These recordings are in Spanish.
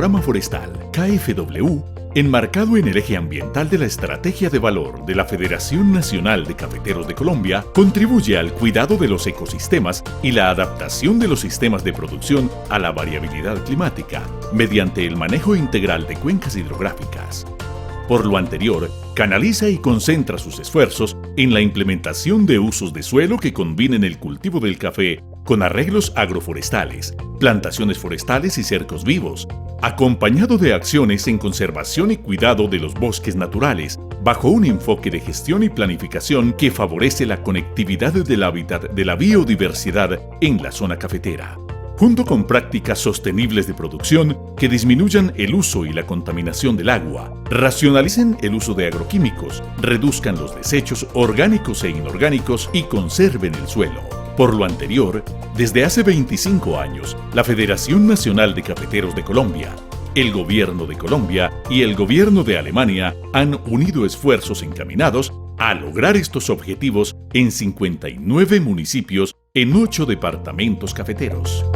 Programa Forestal, KFW, enmarcado en el eje ambiental de la Estrategia de Valor de la Federación Nacional de Cafeteros de Colombia, contribuye al cuidado de los ecosistemas y la adaptación de los sistemas de producción a la variabilidad climática, mediante el manejo integral de cuencas hidrográficas. Por lo anterior, canaliza y concentra sus esfuerzos en la implementación de usos de suelo que combinen el cultivo del café con arreglos agroforestales, plantaciones forestales y cercos vivos, acompañado de acciones en conservación y cuidado de los bosques naturales, bajo un enfoque de gestión y planificación que favorece la conectividad del hábitat de la biodiversidad en la zona cafetera, junto con prácticas sostenibles de producción que disminuyan el uso y la contaminación del agua, racionalicen el uso de agroquímicos, reduzcan los desechos orgánicos e inorgánicos y conserven el suelo. Por lo anterior, desde hace 25 años, la Federación Nacional de Cafeteros de Colombia, el Gobierno de Colombia y el Gobierno de Alemania han unido esfuerzos encaminados a lograr estos objetivos en 59 municipios en 8 departamentos cafeteros.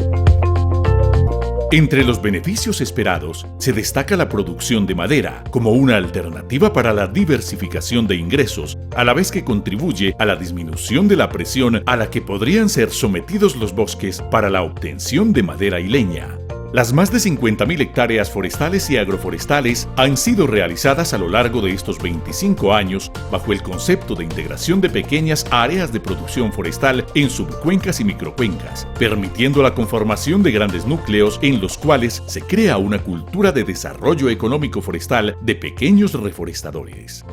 Entre los beneficios esperados se destaca la producción de madera como una alternativa para la diversificación de ingresos, a la vez que contribuye a la disminución de la presión a la que podrían ser sometidos los bosques para la obtención de madera y leña. Las más de 50.000 hectáreas forestales y agroforestales han sido realizadas a lo largo de estos 25 años bajo el concepto de integración de pequeñas áreas de producción forestal en subcuencas y microcuencas, permitiendo la conformación de grandes núcleos en los cuales se crea una cultura de desarrollo económico forestal de pequeños reforestadores.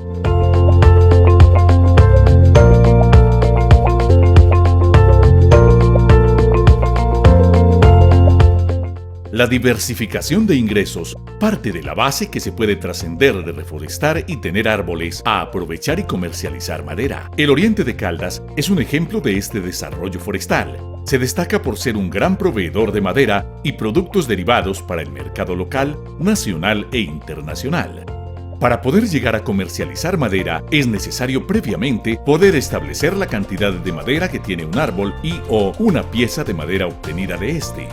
La diversificación de ingresos parte de la base que se puede trascender de reforestar y tener árboles a aprovechar y comercializar madera. El Oriente de Caldas es un ejemplo de este desarrollo forestal. Se destaca por ser un gran proveedor de madera y productos derivados para el mercado local, nacional e internacional. Para poder llegar a comercializar madera, es necesario previamente poder establecer la cantidad de madera que tiene un árbol y/o una pieza de madera obtenida de este.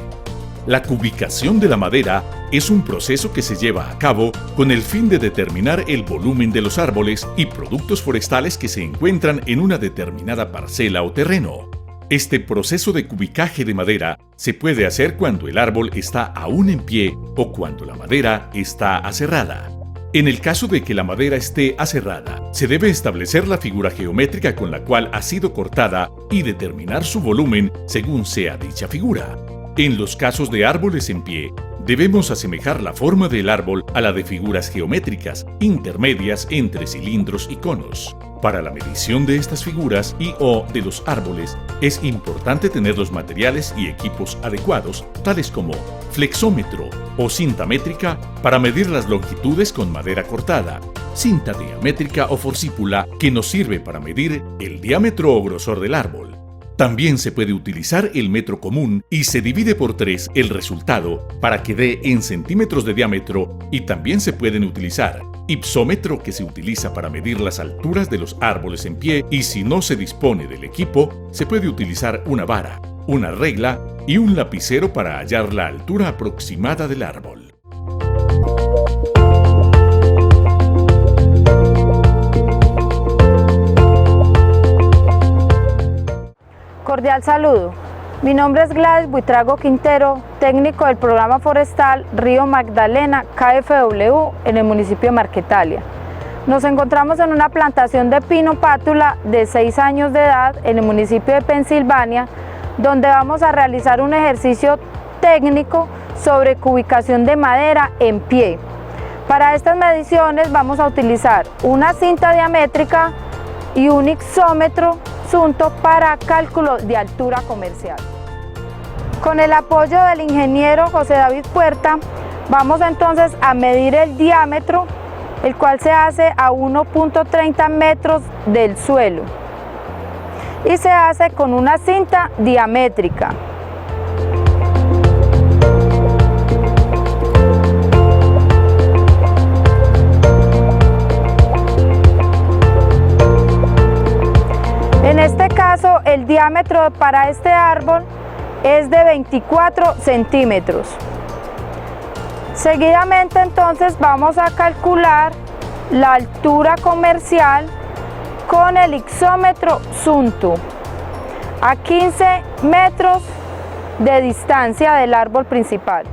La cubicación de la madera es un proceso que se lleva a cabo con el fin de determinar el volumen de los árboles y productos forestales que se encuentran en una determinada parcela o terreno. Este proceso de cubicaje de madera se puede hacer cuando el árbol está aún en pie o cuando la madera está aserrada. En el caso de que la madera esté aserrada, se debe establecer la figura geométrica con la cual ha sido cortada y determinar su volumen según sea dicha figura. En los casos de árboles en pie, debemos asemejar la forma del árbol a la de figuras geométricas intermedias entre cilindros y conos. Para la medición de estas figuras y/o de los árboles, es importante tener los materiales y equipos adecuados, tales como flexómetro o cinta métrica para medir las longitudes con madera cortada, cinta diamétrica o forcípula que nos sirve para medir el diámetro o grosor del árbol. También se puede utilizar el metro común y se divide por 3 el resultado para que dé en centímetros de diámetro, y también se pueden utilizar ipsómetro, que se utiliza para medir las alturas de los árboles en pie, y si no se dispone del equipo, se puede utilizar una vara, una regla y un lapicero para hallar la altura aproximada del árbol. Cordial saludo. Mi nombre es Gladys Buitrago Quintero, técnico del programa forestal Río Magdalena KFW en el municipio de Marquetalia. Nos encontramos en una plantación de pino pátula de 6 años de edad en el municipio de Pensilvania, donde vamos a realizar un ejercicio técnico sobre cubicación de madera en pie. Para estas mediciones vamos a utilizar una cinta diamétrica y un ipsómetro para cálculo de altura comercial. Con el apoyo del ingeniero José David Puerta, vamos entonces a medir el diámetro, el cual se hace a 1.30 metros del suelo y se hace con una cinta diamétrica. En este caso, el diámetro para este árbol es de 24 centímetros. Seguidamente entonces vamos a calcular la altura comercial con el ixómetro Zuntu a 15 metros de distancia del árbol principal.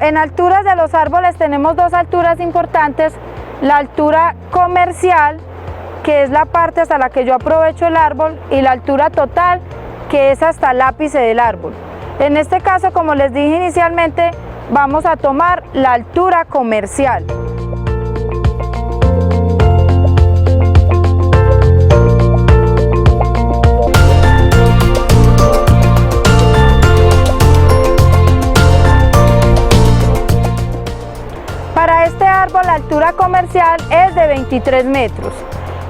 En alturas de los árboles tenemos dos alturas importantes, la altura comercial, que es la parte hasta la que yo aprovecho el árbol, y la altura total, que es hasta el ápice del árbol. En este caso, como les dije inicialmente, vamos a tomar la altura comercial. Para este árbol la altura comercial es de 23 metros.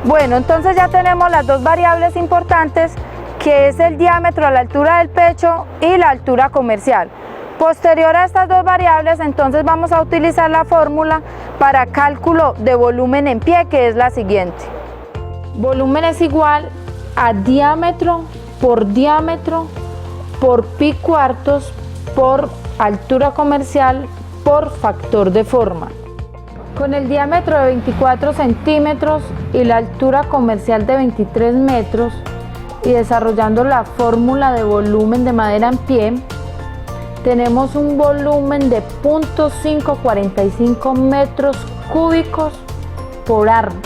Bueno, entonces ya tenemos las dos variables importantes, que es el diámetro a la altura del pecho y la altura comercial. Posterior a estas dos variables, entonces vamos a utilizar la fórmula para cálculo de volumen en pie, que es la siguiente. Volumen es igual a diámetro por pi cuartos por altura comercial por factor de forma. Con el diámetro de 24 centímetros y la altura comercial de 23 metros y desarrollando la fórmula de volumen de madera en pie, tenemos un volumen de 0.545 metros cúbicos por árbol.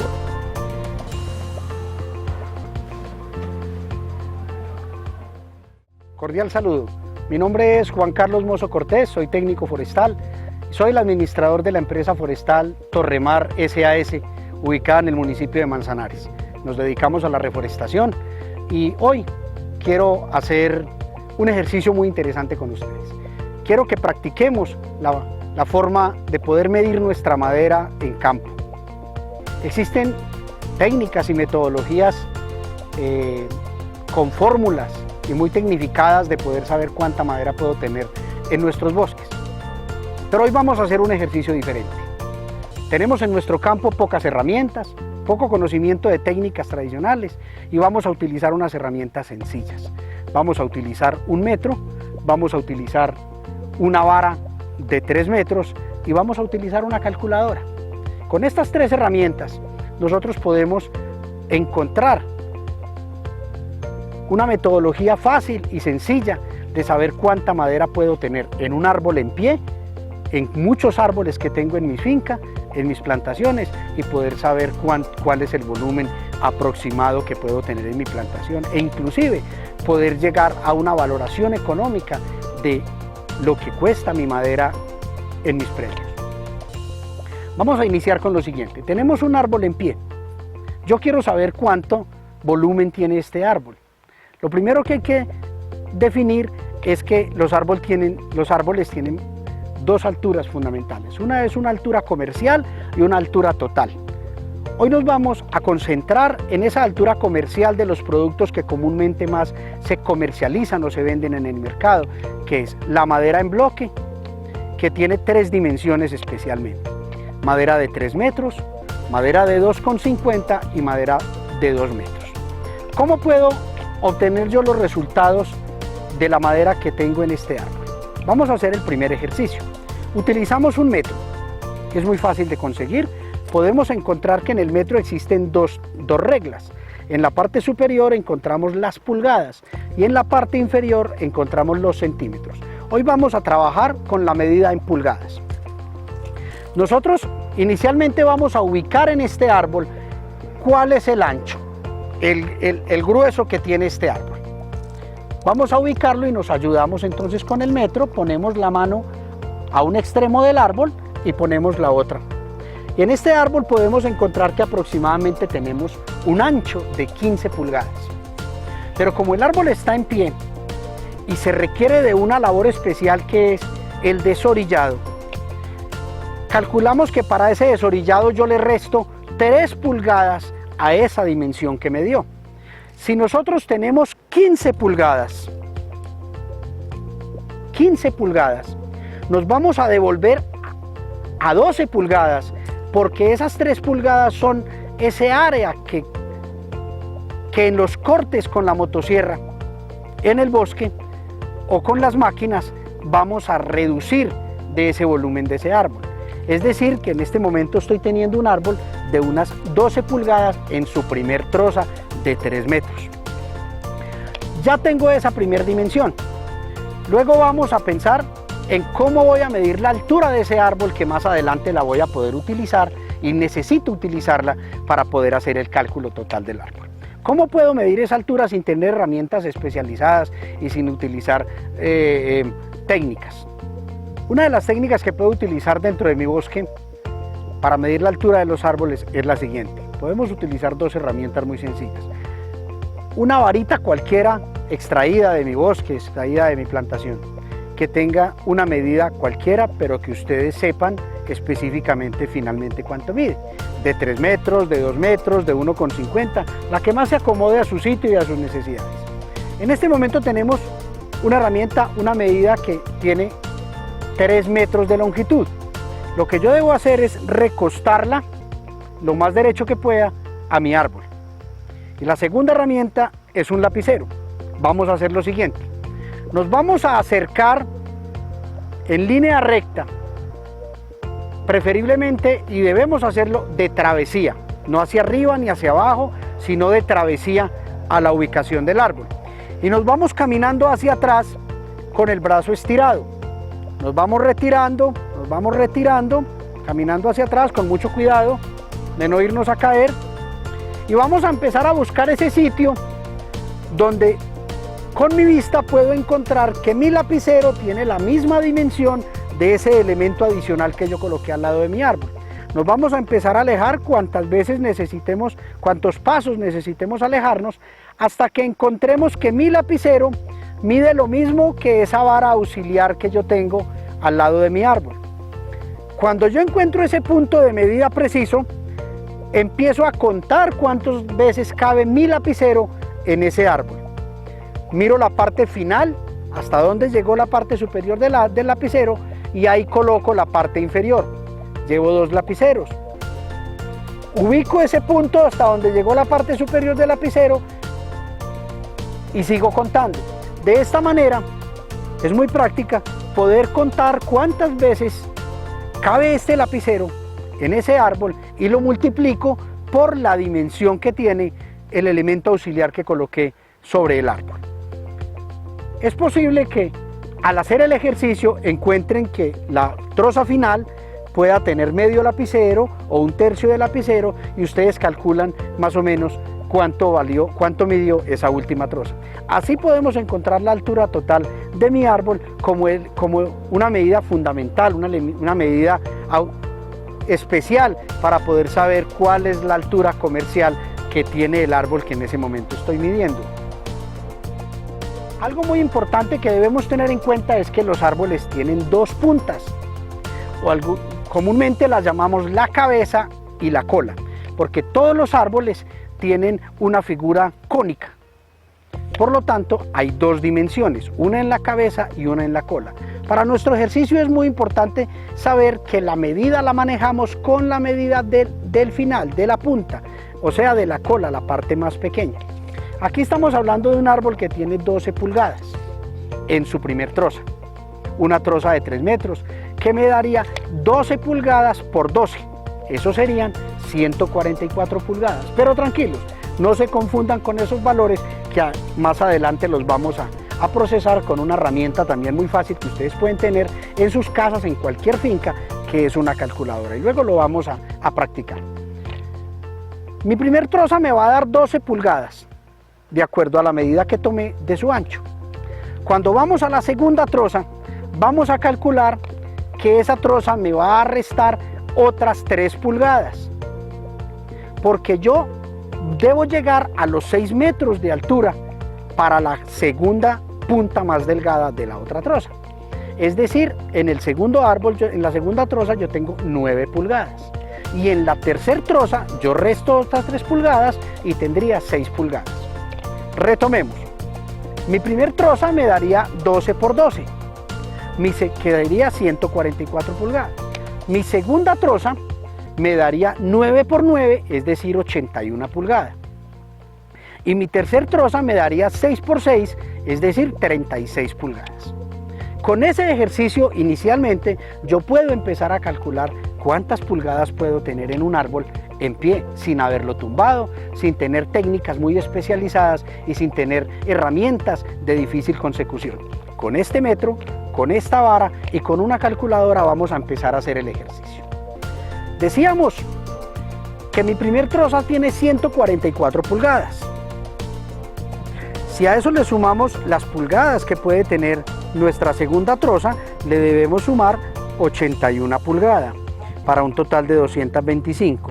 Cordial saludo. Mi nombre es Juan Carlos Mozo Cortés, soy técnico forestal. Soy el administrador de la empresa forestal Torremar SAS, ubicada en el municipio de Manzanares. Nos dedicamos a la reforestación y hoy quiero hacer un ejercicio muy interesante con ustedes. Quiero que practiquemos la forma de poder medir nuestra madera en campo. Existen técnicas y metodologías con fórmulas y muy tecnificadas de poder saber cuánta madera puedo tener en nuestros bosques. Pero hoy vamos a hacer un ejercicio diferente. Tenemos en nuestro campo pocas herramientas, poco conocimiento de técnicas tradicionales y vamos a utilizar unas herramientas sencillas. Vamos a utilizar un metro, vamos a utilizar una vara de 3 metros y vamos a utilizar una calculadora. Con estas tres herramientas nosotros podemos encontrar una metodología fácil y sencilla de saber cuánta madera puedo tener en un árbol en pie, en muchos árboles que tengo en mi finca, en mis plantaciones, y poder saber cuál es el volumen aproximado que puedo tener en mi plantación e inclusive poder llegar a una valoración económica de lo que cuesta mi madera en mis predios. Vamos a iniciar con lo siguiente. Tenemos un árbol en pie. Yo quiero saber cuánto volumen tiene este árbol. Lo primero que hay que definir es que los árboles tienen dos alturas fundamentales. Una es una altura comercial y una altura total. Hoy nos vamos a concentrar en esa altura comercial de los productos que comúnmente más se comercializan o se venden en el mercado, que es la madera en bloque, que tiene 3 dimensiones especialmente. Madera de 3 metros, madera de 2,50 y madera de 2 metros. ¿Cómo puedo obtener yo los resultados de la madera que tengo en este árbol? Vamos a hacer el primer ejercicio. Utilizamos un metro, que es muy fácil de conseguir. Podemos encontrar que en el metro existen dos reglas. En la parte superior encontramos las pulgadas y en la parte inferior encontramos los centímetros. Hoy vamos a trabajar con la medida en pulgadas. Nosotros inicialmente vamos a ubicar en este árbol cuál es el ancho, el grueso que tiene este árbol. Vamos a ubicarlo y nos ayudamos entonces con el metro, ponemos la mano a un extremo del árbol y ponemos la otra. Y en este árbol podemos encontrar que aproximadamente tenemos un ancho de 15 pulgadas. Pero como el árbol está en pie y se requiere de una labor especial que es el desorillado, calculamos que para ese desorillado yo le resto 3 pulgadas a esa dimensión que me dio. Si nosotros tenemos 15 pulgadas, nos vamos a devolver a 12 pulgadas, porque esas 3 pulgadas son ese área que en los cortes con la motosierra, en el bosque o con las máquinas, vamos a reducir de ese volumen de ese árbol. Es decir, que en este momento estoy teniendo un árbol de unas 12 pulgadas en su primer troza de 3 metros. Ya tengo esa primera dimensión. Luego vamos a pensar en cómo voy a medir la altura de ese árbol, que más adelante la voy a poder utilizar y necesito utilizarla para poder hacer el cálculo total del árbol. ¿Cómo puedo medir esa altura sin tener herramientas especializadas y sin utilizar técnicas? Una de las técnicas que puedo utilizar dentro de mi bosque para medir la altura de los árboles es la siguiente. Podemos utilizar 2 herramientas muy sencillas. Una varita cualquiera extraída de mi bosque, extraída de mi plantación, que tenga una medida cualquiera, pero que ustedes sepan específicamente finalmente cuánto mide. De 3 metros, de 2 metros, de 1,50, la que más se acomode a su sitio y a sus necesidades. En este momento tenemos una herramienta, una medida que tiene 3 metros de longitud. Lo que yo debo hacer es recostarla lo más derecho que pueda a mi árbol. Y la segunda herramienta es un lapicero. Vamos a hacer lo siguiente. Nos vamos a acercar en línea recta, preferiblemente, y debemos hacerlo de travesía, no hacia arriba ni hacia abajo, sino de travesía a la ubicación del árbol. Y nos vamos caminando hacia atrás con el brazo estirado. Nos vamos retirando, caminando hacia atrás con mucho cuidado de no irnos a caer. Y vamos a empezar a buscar ese sitio donde con mi vista puedo encontrar que mi lapicero tiene la misma dimensión de ese elemento adicional que yo coloqué al lado de mi árbol. Nos vamos a empezar a alejar cuantas veces necesitemos, cuantos pasos necesitemos alejarnos, hasta que encontremos que mi lapicero mide lo mismo que esa vara auxiliar que yo tengo al lado de mi árbol. Cuando yo encuentro ese punto de medida preciso, empiezo a contar cuántas veces cabe mi lapicero en ese árbol. Miro la parte final, hasta donde llegó la parte superior del lapicero, y ahí coloco la parte inferior. Llevo 2 lapiceros. Ubico ese punto hasta donde llegó la parte superior del lapicero y sigo contando. De esta manera, es muy práctica poder contar cuántas veces cabe este lapicero en ese árbol y lo multiplico por la dimensión que tiene el elemento auxiliar que coloqué sobre el árbol. Es posible que al hacer el ejercicio encuentren que la troza final pueda tener medio lapicero o 1/3 de lapicero y ustedes calculan más o menos cuánto midió esa última troza. Así podemos encontrar la altura total de mi árbol como una medida fundamental, una medida especial para poder saber cuál es la altura comercial que tiene el árbol que en ese momento estoy midiendo. Algo muy importante que debemos tener en cuenta es que los árboles tienen 2 puntas, comúnmente las llamamos la cabeza y la cola, porque todos los árboles tienen una figura cónica. Por lo tanto, hay 2 dimensiones, una en la cabeza y una en la cola. Para nuestro ejercicio es muy importante saber que la medida la manejamos con la medida del final, de la punta, o sea, de la cola, la parte más pequeña. Aquí estamos hablando de un árbol que tiene 12 pulgadas en su primer troza. Una troza de 3 metros que me daría 12 pulgadas por 12. Eso serían 144 pulgadas. Pero tranquilos, no se confundan con esos valores que más adelante los vamos a procesar con una herramienta también muy fácil que ustedes pueden tener en sus casas, en cualquier finca, que es una calculadora. Y luego lo vamos a practicar. Mi primer troza me va a dar 12 pulgadas. De acuerdo a la medida que tomé de su ancho. Cuando vamos a la segunda troza, vamos a calcular que esa troza me va a restar otras 3 pulgadas, porque yo debo llegar a los 6 metros de altura para la segunda punta más delgada de la otra troza. Es decir, en el segundo árbol, en la segunda troza yo tengo 9 pulgadas. Y en la tercera troza yo resto estas 3 pulgadas y tendría 6 pulgadas. Retomemos. Mi primer troza me daría 12 por 12. Quedaría 144 pulgadas. Mi segunda troza me daría 9 por 9, es decir, 81 pulgadas. Y mi tercer troza me daría 6 por 6, es decir, 36 pulgadas. Con ese ejercicio, inicialmente, yo puedo empezar a calcular cuántas pulgadas puedo tener en un árbol en pie, sin haberlo tumbado, sin tener técnicas muy especializadas y sin tener herramientas de difícil consecución. Con este metro, con esta vara y con una calculadora vamos a empezar a hacer el ejercicio. Decíamos que mi primer troza tiene 144 pulgadas. Si a eso le sumamos las pulgadas que puede tener nuestra segunda troza, le debemos sumar 81 pulgadas para un total de 225.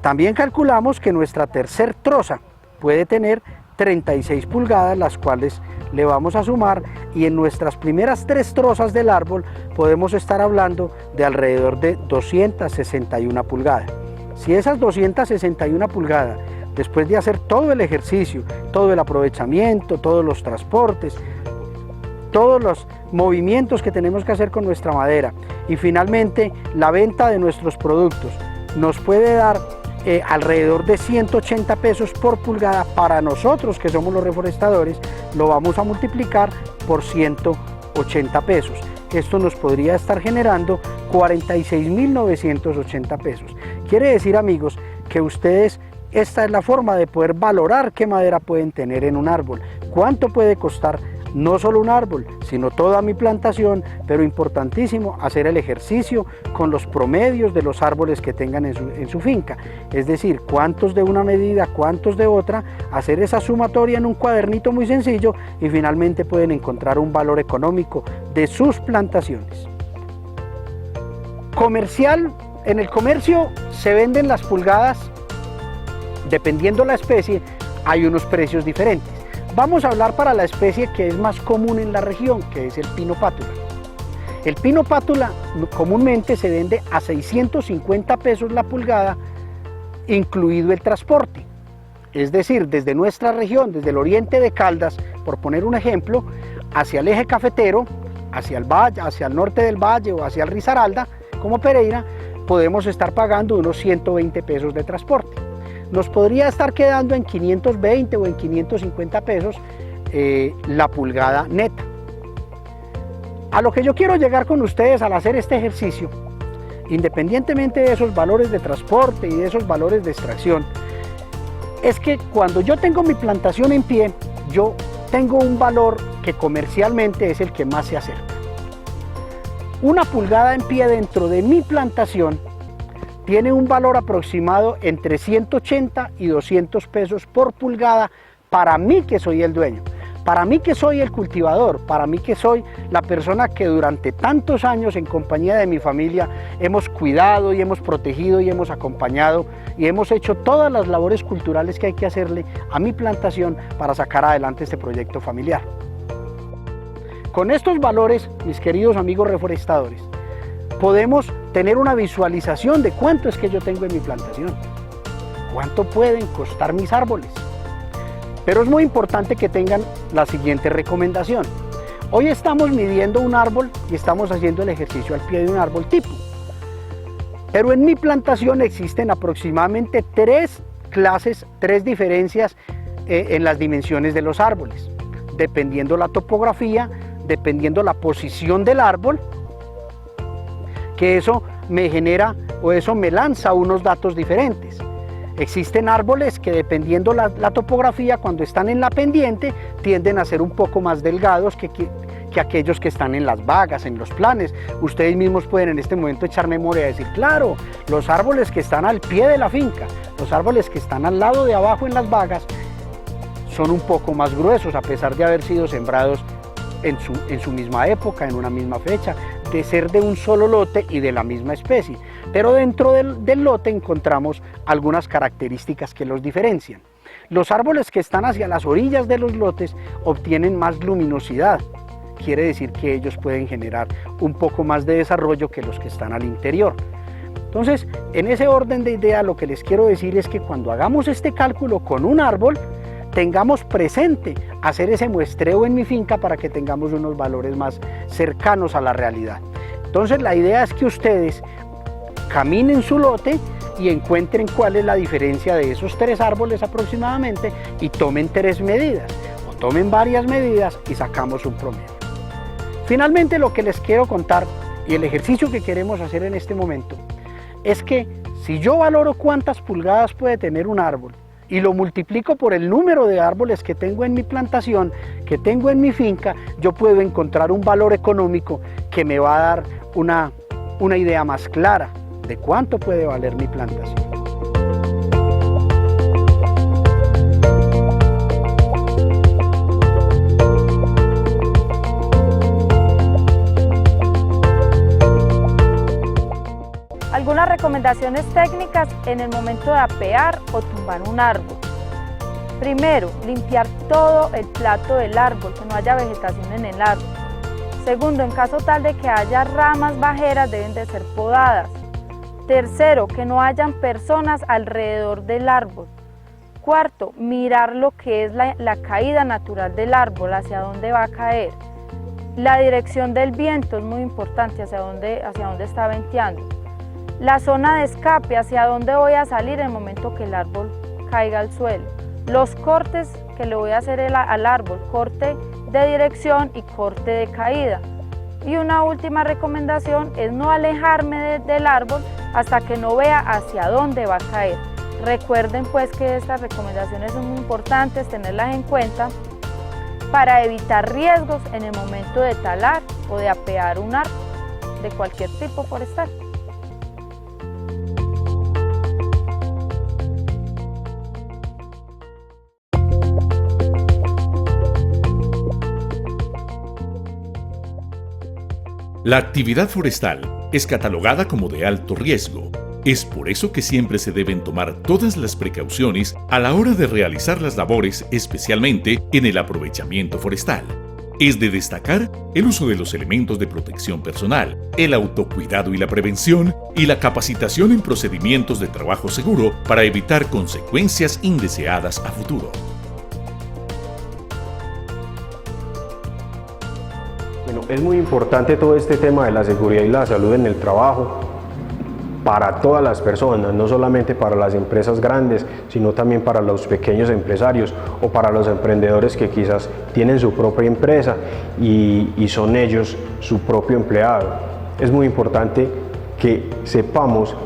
También calculamos que nuestra tercer troza puede tener 36 pulgadas, las cuales le vamos a sumar, y en nuestras primeras 3 trozas del árbol podemos estar hablando de alrededor de 261 pulgadas. Si esas 261 pulgadas, después de hacer todo el ejercicio, todo el aprovechamiento, todos los transportes, todos los movimientos que tenemos que hacer con nuestra madera y finalmente la venta de nuestros productos, nos puede dar alrededor de 180 pesos por pulgada, para nosotros que somos los reforestadores, lo vamos a multiplicar por 180 pesos. Esto nos podría estar generando 46.980 pesos. Quiere decir, amigos, que ustedes, esta es la forma de poder valorar qué madera pueden tener en un árbol, cuánto puede costar no solo un árbol, sino toda mi plantación, pero importantísimo, hacer el ejercicio con los promedios de los árboles que tengan en su finca, es decir, cuántos de una medida, cuántos de otra, hacer esa sumatoria en un cuadernito muy sencillo y finalmente pueden encontrar un valor económico de sus plantaciones. En el comercio se venden las pulgadas, dependiendo la especie, hay unos precios diferentes. Vamos a hablar para la especie que es más común en la región, que es el pino pátula. El pino pátula comúnmente se vende a 650 pesos la pulgada, incluido el transporte. Es decir, desde nuestra región, desde el oriente de Caldas, por poner un ejemplo, hacia el eje cafetero, hacia el valle, hacia el norte del valle o hacia el Risaralda, como Pereira, podemos estar pagando unos 120 pesos de transporte. Nos podría estar quedando en 520 o en 550 pesos la pulgada neta. A lo que yo quiero llegar con ustedes al hacer este ejercicio, independientemente de esos valores de transporte y de esos valores de extracción, es que cuando yo tengo mi plantación en pie, yo tengo un valor que comercialmente es el que más se acerca. Una pulgada en pie dentro de mi plantación tiene un valor aproximado entre 180 y 200 pesos por pulgada para mí que soy el dueño, para mí que soy el cultivador, para mí que soy la persona que durante tantos años en compañía de mi familia hemos cuidado y hemos protegido y hemos acompañado y hemos hecho todas las labores culturales que hay que hacerle a mi plantación para sacar adelante este proyecto familiar. Con estos valores, mis queridos amigos reforestadores, podemos tener una visualización de cuánto es que yo tengo en mi plantación, cuánto pueden costar mis árboles. Pero es muy importante que tengan la siguiente recomendación. Hoy estamos midiendo un árbol y estamos haciendo el ejercicio al pie de un árbol tipo. Pero en mi plantación existen aproximadamente 3 diferencias en las dimensiones de los árboles, dependiendo la topografía, dependiendo la posición del árbol, que eso me genera o eso me lanza unos datos diferentes. Existen árboles que dependiendo la topografía, cuando están en la pendiente, tienden a ser un poco más delgados que aquellos que están en las vagas, en los planes. Ustedes mismos pueden en este momento echar memoria y decir, claro, los árboles que están al pie de la finca, los árboles que están al lado de abajo en las vagas, son un poco más gruesos a pesar de haber sido sembrados en su misma época, en una misma fecha, de ser de un solo lote y de la misma especie. Pero dentro del lote encontramos algunas características que los diferencian. Los árboles que están hacia las orillas de los lotes obtienen más luminosidad, quiere decir que ellos pueden generar un poco más de desarrollo que los que están al interior. Entonces, en ese orden de ideas, lo que les quiero decir es que cuando hagamos este cálculo con un árbol, tengamos presente hacer ese muestreo en mi finca para que tengamos unos valores más cercanos a la realidad. Entonces, la idea es que ustedes caminen su lote y encuentren cuál es la diferencia de esos 3 árboles aproximadamente y tomen 3 medidas o tomen varias medidas y sacamos un promedio. Finalmente, lo que les quiero contar y el ejercicio que queremos hacer en este momento es que si yo valoro cuántas pulgadas puede tener un árbol y lo multiplico por el número de árboles que tengo en mi plantación, que tengo en mi finca, yo puedo encontrar un valor económico que me va a dar una idea más clara de cuánto puede valer mi plantación. Algunas recomendaciones técnicas en el momento de apear o tumbar un árbol. Primero, limpiar todo el plato del árbol, que no haya vegetación en el árbol. Segundo, en caso tal de que haya ramas bajeras, deben de ser podadas. Tercero, que no hayan personas alrededor del árbol. Cuarto, mirar lo que es la caída natural del árbol, hacia dónde va a caer. La dirección del viento es muy importante, hacia dónde está venteando. La zona de escape, hacia dónde voy a salir en el momento que el árbol caiga al suelo. Los cortes que le voy a hacer al árbol, corte de dirección y corte de caída. Y una última recomendación es no alejarme del árbol hasta que no vea hacia dónde va a caer. Recuerden pues que estas recomendaciones son muy importantes, tenerlas en cuenta para evitar riesgos en el momento de talar o de apear un árbol de cualquier tipo forestal. La actividad forestal es catalogada como de alto riesgo. Es por eso que siempre se deben tomar todas las precauciones a la hora de realizar las labores, especialmente en el aprovechamiento forestal. Es de destacar el uso de los elementos de protección personal, el autocuidado y la prevención, y la capacitación en procedimientos de trabajo seguro para evitar consecuencias indeseadas a futuro. Bueno, es muy importante todo este tema de la seguridad y la salud en el trabajo para todas las personas, no solamente para las empresas grandes, sino también para los pequeños empresarios o para los emprendedores que quizás tienen su propia empresa y son ellos su propio empleado. Es muy importante que sepamos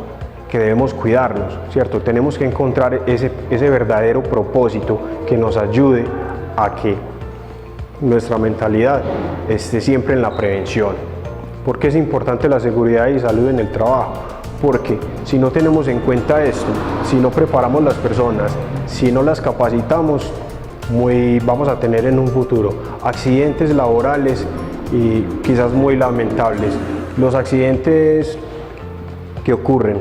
que debemos cuidarnos, ¿cierto? Tenemos que encontrar ese verdadero propósito que nos ayude a que nuestra mentalidad esté siempre en la prevención. ¿Por qué es importante la seguridad y salud en el trabajo? Porque si no tenemos en cuenta esto, si no preparamos las personas, si no las capacitamos, vamos a tener en un futuro accidentes laborales y quizás muy lamentables. Los accidentes que ocurren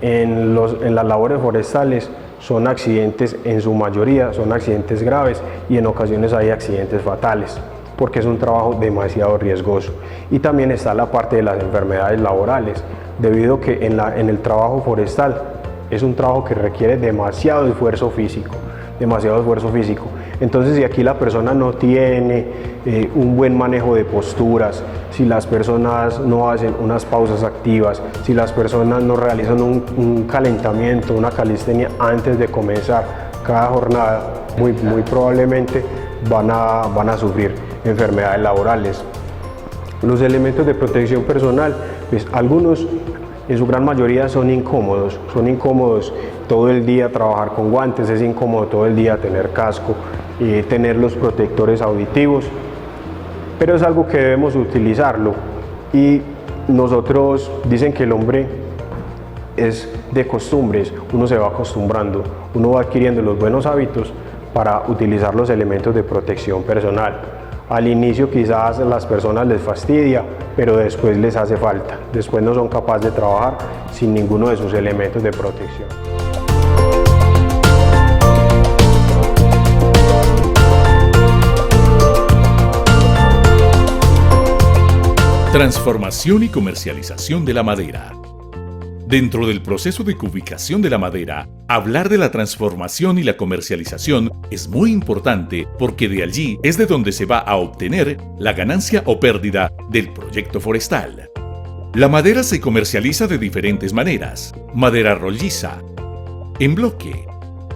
en las labores forestales son accidentes, en su mayoría son accidentes graves y en ocasiones hay accidentes fatales, porque es un trabajo demasiado riesgoso. Y también está la parte de las enfermedades laborales, debido a que en el trabajo forestal es un trabajo que requiere demasiado esfuerzo físico. Entonces, si aquí la persona no tiene un buen manejo de posturas, si las personas no hacen unas pausas activas, si las personas no realizan un calentamiento, una calistenia antes de comenzar cada jornada, muy probablemente van a sufrir enfermedades laborales. Los elementos de protección personal, pues algunos en su gran mayoría son incómodos todo el día trabajar con guantes, es incómodo todo el día tener casco, tener los protectores auditivos, pero es algo que debemos utilizarlo. Y nosotros, dicen que el hombre es de costumbres, uno se va acostumbrando, uno va adquiriendo los buenos hábitos para utilizar los elementos de protección personal. Al inicio quizás a las personas les fastidia, pero después les hace falta. Después no son capaces de trabajar sin ninguno de sus elementos de protección. Transformación y comercialización de la madera. Dentro del proceso de cubicación de la madera, hablar de la transformación y la comercialización es muy importante porque de allí es de donde se va a obtener la ganancia o pérdida del proyecto forestal. La madera se comercializa de diferentes maneras: madera rolliza, en bloque,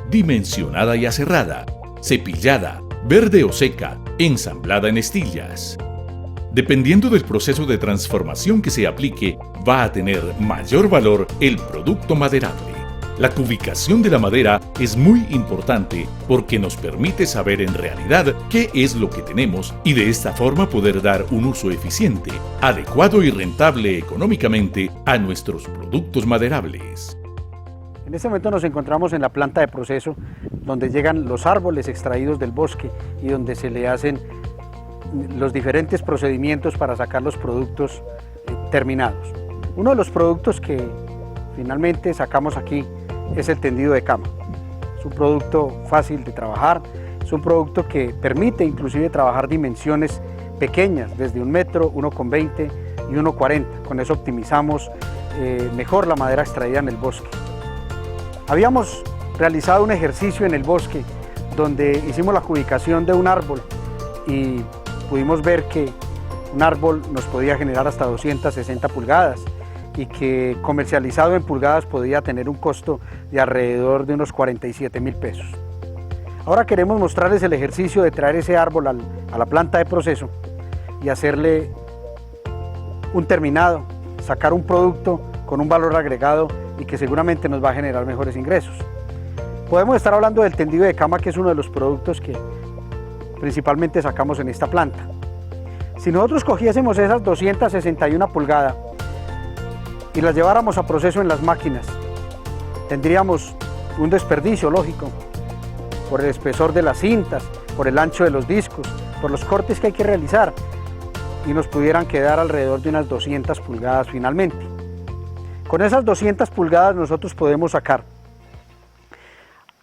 dimensionada y aserrada, cepillada, verde o seca, ensamblada en estillas. Dependiendo del proceso de transformación que se aplique, va a tener mayor valor el producto maderable. La cubicación de la madera es muy importante porque nos permite saber en realidad qué es lo que tenemos y de esta forma poder dar un uso eficiente, adecuado y rentable económicamente a nuestros productos maderables. En este momento nos encontramos en la planta de proceso donde llegan los árboles extraídos del bosque y donde se le hacen los diferentes procedimientos para sacar los productos terminados. Uno de los productos que finalmente sacamos aquí es el tendido de cama. Es un producto fácil de trabajar, es un producto que permite inclusive trabajar dimensiones pequeñas, desde 1 metro, 1,20 y 1,40. Con eso optimizamos mejor la madera extraída en el bosque. Habíamos realizado un ejercicio en el bosque donde hicimos la cubicación de un árbol y pudimos ver que un árbol nos podía generar hasta 260 pulgadas y que comercializado en pulgadas podía tener un costo de alrededor de unos 47.000 pesos. Ahora queremos mostrarles el ejercicio de traer ese árbol a la planta de proceso y hacerle un terminado, sacar un producto con un valor agregado y que seguramente nos va a generar mejores ingresos. Podemos estar hablando del tendido de cama, que es uno de los productos que principalmente sacamos en esta planta. Si nosotros cogiésemos esas 261 pulgadas y las lleváramos a proceso en las máquinas, tendríamos un desperdicio lógico por el espesor de las cintas, por el ancho de los discos, por los cortes que hay que realizar, y nos pudieran quedar alrededor de unas 200 pulgadas finalmente. Con esas 200 pulgadas nosotros podemos sacar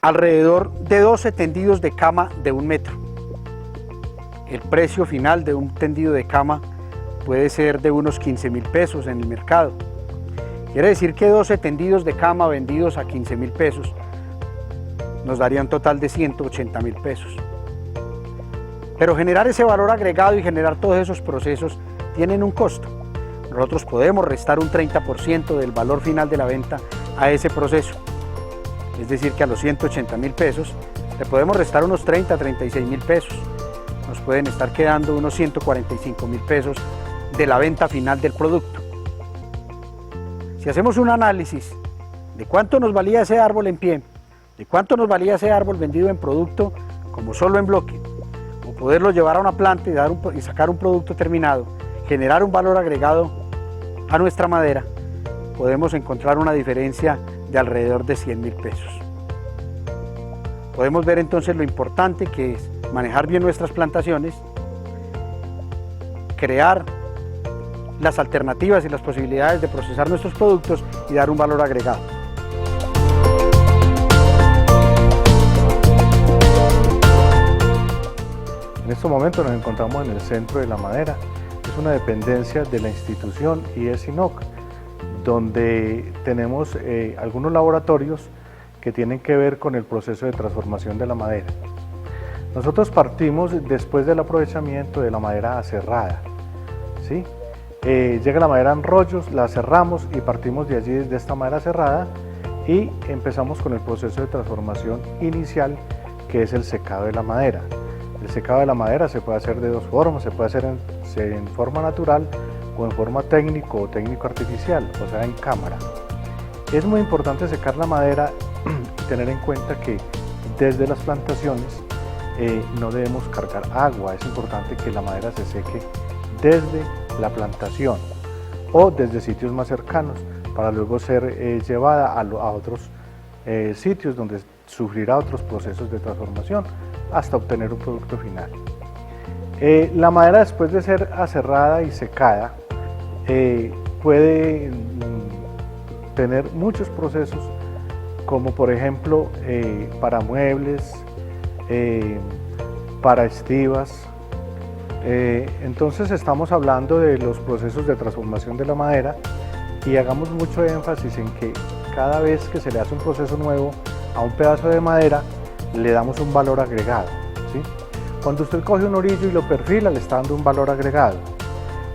alrededor de 12 tendidos de cama de 1 metro. El precio final de un tendido de cama puede ser de unos 15.000 pesos en el mercado. Quiere decir que 12 tendidos de cama vendidos a 15.000 pesos nos daría un total de 180.000 pesos. Pero generar ese valor agregado y generar todos esos procesos tienen un costo. Nosotros podemos restar un 30% del valor final de la venta a ese proceso. Es decir, que a los 180.000 pesos le podemos restar unos 36.000 pesos. Nos pueden estar quedando unos 145.000 pesos de la venta final del producto. Si hacemos un análisis de cuánto nos valía ese árbol en pie, de cuánto nos valía ese árbol vendido en producto como solo en bloque, o poderlo llevar a una planta y sacar un producto terminado, generar un valor agregado a nuestra madera, podemos encontrar una diferencia de alrededor de 100.000 pesos. Podemos ver entonces lo importante que es manejar bien nuestras plantaciones, crear las alternativas y las posibilidades de procesar nuestros productos y dar un valor agregado. En estos momentos nos encontramos en el Centro de la Madera. Es una dependencia de la institución IES-INOC, donde tenemos algunos laboratorios que tienen que ver con el proceso de transformación de la madera. Nosotros partimos después del aprovechamiento de la madera aserrada, ¿sí? Llega la madera en rollos, la cerramos y partimos de allí desde esta madera cerrada y empezamos con el proceso de transformación inicial, que es el secado de la madera. El secado de la madera se puede hacer de dos formas: se puede hacer en forma natural o en forma técnico o técnico artificial, o sea, en cámara. Es muy importante secar la madera y tener en cuenta que desde las plantaciones no debemos cargar agua. Es importante que la madera se seque desde la plantación o desde sitios más cercanos para luego ser llevada a otros sitios donde sufrirá otros procesos de transformación hasta obtener un producto final. La madera, después de ser aserrada y secada, puede tener muchos procesos, como por ejemplo para muebles, para estivas, Entonces estamos hablando de los procesos de transformación de la madera y hagamos mucho énfasis en que cada vez que se le hace un proceso nuevo a un pedazo de madera, le damos un valor agregado, ¿sí? Cuando usted coge un orillo y lo perfila, le está dando un valor agregado.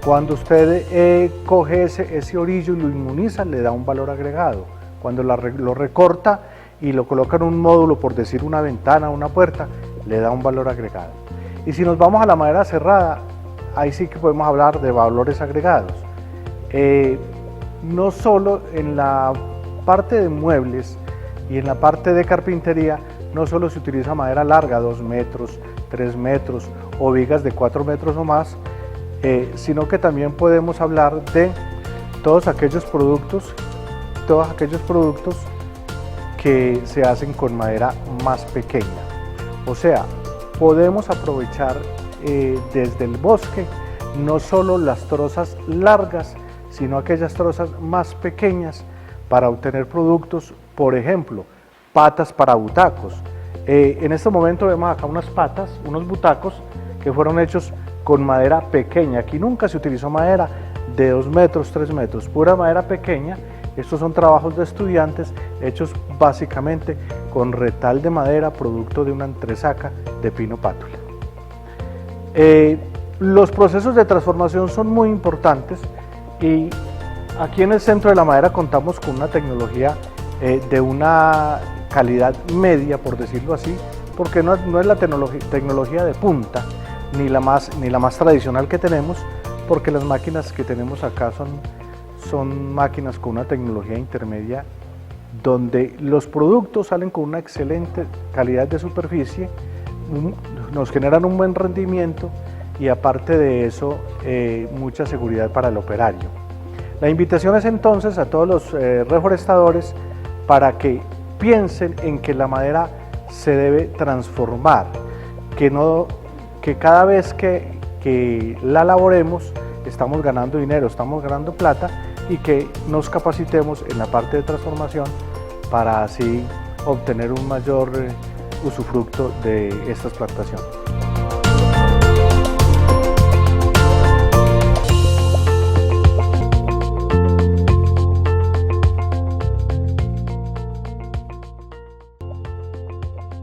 Cuando usted coge ese orillo y lo inmuniza, le da un valor agregado. Cuando lo recorta y lo coloca en un módulo, por decir una ventana o una puerta, le da un valor agregado. Y si nos vamos a la madera cerrada, ahí sí que podemos hablar de valores agregados. No solo en la parte de muebles y en la parte de carpintería, no solo se utiliza madera larga, 2 metros, 3 metros o vigas de 4 metros o más, sino que también podemos hablar de todos aquellos productos que se hacen con madera más pequeña. O sea, podemos aprovechar desde el bosque no solo las trozas largas, sino aquellas trozas más pequeñas para obtener productos, por ejemplo, patas para butacos. En este momento vemos acá unas patas, unos butacos que fueron hechos con madera pequeña. Aquí nunca se utilizó madera de 2 metros, 3 metros, pura madera pequeña. Estos son trabajos de estudiantes hechos básicamente con retal de madera, producto de una entresaca de pino pátula. Los procesos de transformación son muy importantes y aquí en el Centro de la Madera contamos con una tecnología de una calidad media, por decirlo así, porque no es la tecnología de punta ni la más tradicional que tenemos, porque las máquinas que tenemos acá son máquinas con una tecnología intermedia donde los productos salen con una excelente calidad de superficie, nos generan un buen rendimiento y aparte de eso mucha seguridad para el operario. La invitación es entonces a todos los reforestadores para que piensen en que la madera se debe transformar, que cada vez que la laboremos estamos ganando dinero, estamos ganando plata y que nos capacitemos en la parte de transformación para así obtener un mayor usufructo de estas plantaciones.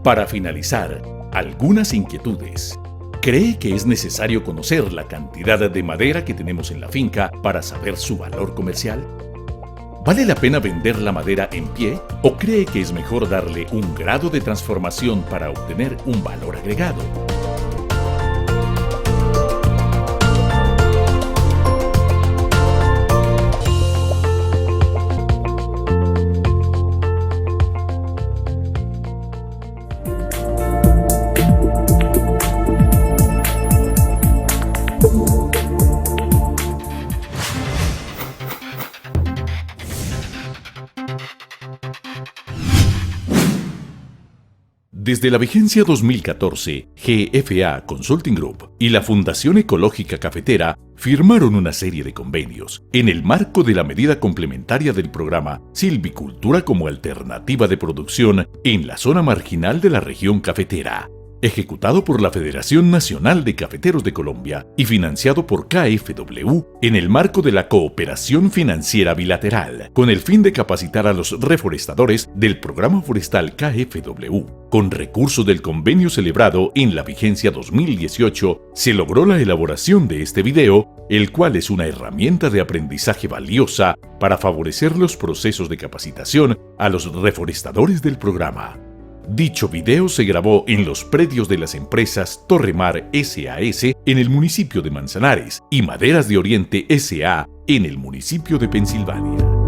Para finalizar, algunas inquietudes. ¿Cree que es necesario conocer la cantidad de madera que tenemos en la finca para saber su valor comercial? ¿Vale la pena vender la madera en pie o cree que es mejor darle un grado de transformación para obtener un valor agregado? Desde la vigencia 2014, GFA Consulting Group y la Fundación Ecológica Cafetera firmaron una serie de convenios en el marco de la medida complementaria del programa Silvicultura como alternativa de producción en la zona marginal de la región cafetera, ejecutado por la Federación Nacional de Cafeteros de Colombia y financiado por KfW en el marco de la cooperación financiera bilateral, con el fin de capacitar a los reforestadores del programa forestal KfW. Con recursos del convenio celebrado en la vigencia 2018, se logró la elaboración de este video, el cual es una herramienta de aprendizaje valiosa para favorecer los procesos de capacitación a los reforestadores del programa. Dicho video se grabó en los predios de las empresas Torremar S.A.S. en el municipio de Manzanares y Maderas de Oriente S.A. en el municipio de Pensilvania.